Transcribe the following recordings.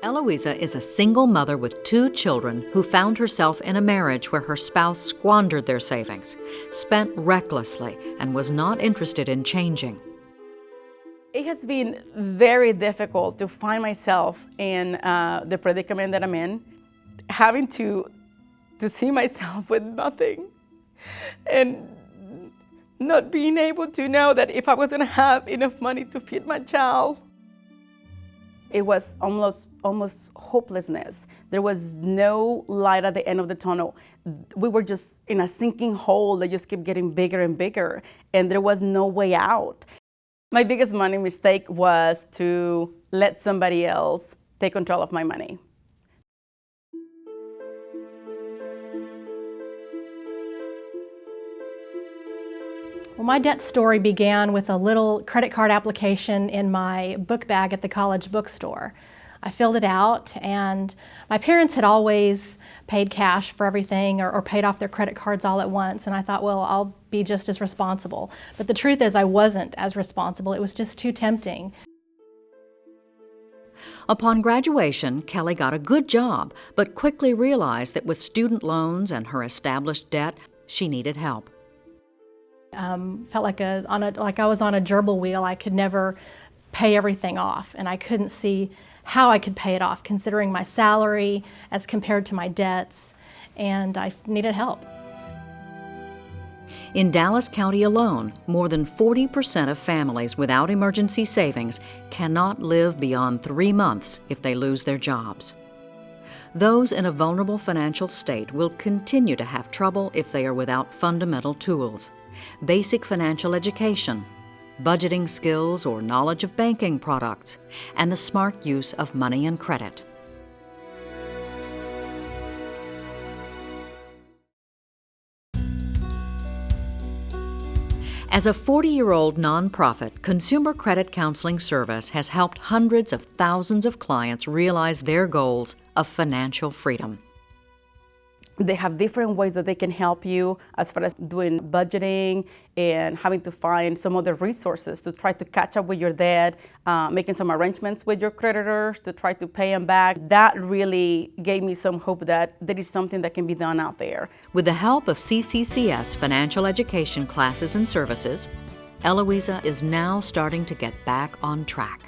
Eloisa is a single mother with 2 children who found herself in a marriage where her spouse squandered their savings, spent recklessly, and was not interested in changing. It has been very difficult to find myself in the predicament that I'm in, having to see myself with nothing and not being able to know that if I was going to have enough money to feed my child. It was almost hopelessness. There was no light at the end of the tunnel. We were just in a sinking hole that just kept getting bigger and bigger, and there was no way out. My biggest money mistake was to let somebody else take control of my money. Well, my debt story began with a little credit card application in my book bag at the college bookstore. I filled it out, and my parents had always paid cash for everything or paid off their credit cards all at once, and I thought, well, I'll be just as responsible. But the truth is I wasn't as responsible. It was just too tempting. Upon graduation, Kelly got a good job, but quickly realized that with student loans and her established debt, she needed help. Felt like I was on a gerbil wheel. I could never pay everything off, and I couldn't see how I could pay it off, considering my salary as compared to my debts, and I needed help. In Dallas County alone, more than 40% of families without emergency savings cannot live beyond 3 months if they lose their jobs. Those in a vulnerable financial state will continue to have trouble if they are without fundamental tools. Basic financial education, budgeting skills or knowledge of banking products, and the smart use of money and credit. As a 40-year-old nonprofit, Consumer Credit Counseling Service has helped hundreds of thousands of clients realize their goals of financial freedom. They have different ways that they can help you as far as doing budgeting and having to find some other resources to try to catch up with your debt, making some arrangements with your creditors to try to pay them back. That really gave me some hope that there is something that can be done out there. With the help of CCCS financial education classes and services, Eloisa is now starting to get back on track.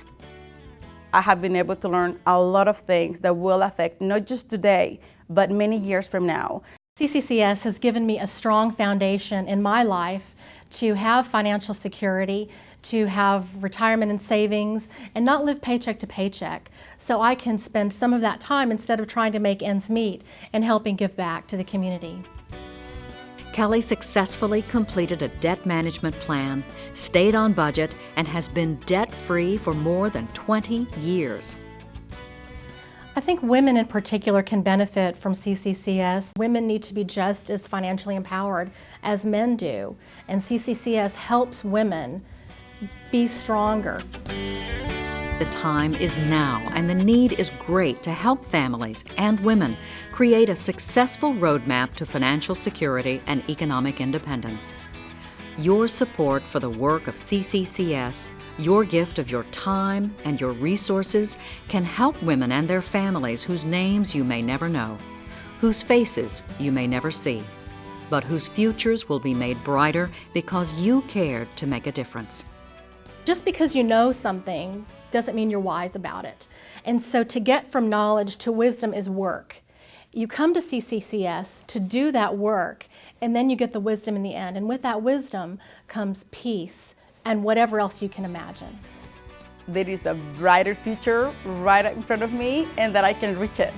I have been able to learn a lot of things that will affect not just today, but many years from now. CCCS has given me a strong foundation in my life to have financial security, to have retirement and savings, and not live paycheck to paycheck. So I can spend some of that time, instead of trying to make ends meet, and helping give back to the community. Kelly successfully completed a debt management plan, stayed on budget, and has been debt-free for more than 20 years. I think women in particular can benefit from CCCS. Women need to be just as financially empowered as men do, and CCCS helps women be stronger. The time is now, and the need is great to help families and women create a successful roadmap to financial security and economic independence. Your support for the work of CCCS, your gift of your time and your resources can help women and their families whose names you may never know, whose faces you may never see, but whose futures will be made brighter because you cared to make a difference. Just because you know something doesn't mean you're wise about it. And so to get from knowledge to wisdom is work. You come to CCCS to do that work, and then you get the wisdom in the end. And with that wisdom comes peace and whatever else you can imagine. There is a brighter future right in front of me, and that I can reach it.